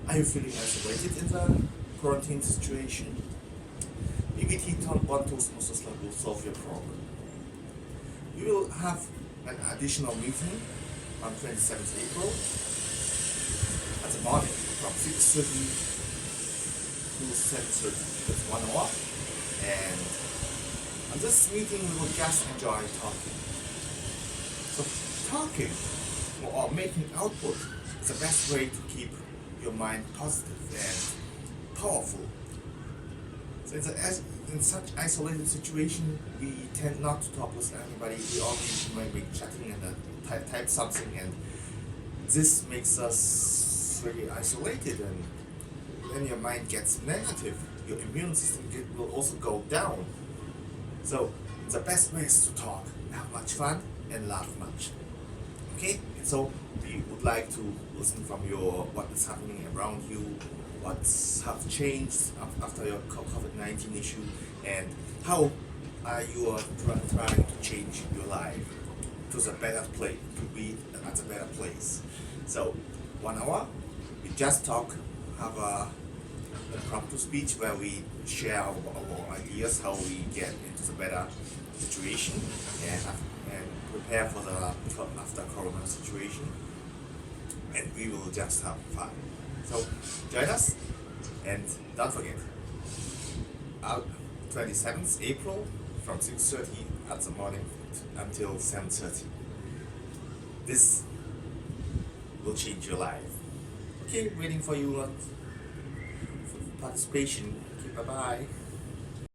Are you feeling isolated in the quarantine situation? BBT-Bond TMC will solve your problem. We will have an additional meeting on 27th April at the morning from 6:30 to 7:30. That's 1 hour. And on this meeting we will just enjoy talking. So talking or making output is the best way to keep your mind positive and powerful. So in such isolated situation, we tend not to talk with anybody. We only maybe chatting and type something, and this makes us really isolated. And when your mind gets negative, your immune system will also go down. So the best way is to talk, have much fun, and laugh much. Okay, so we would like to listen from what is happening around you, what's have changed after your COVID-19 issue, and how are you trying to change your life to the better place, to be at a better place. So 1 hour, we just talk, have a impromptu speech where we share our ideas, how we get into the better situation and prepare for the after Corona situation, and we will just have fun. So join us, and don't forget, 27th April from 6:30 at the morning until 7:30. This will change your life. Okay, waiting for you participation. Okay, bye bye.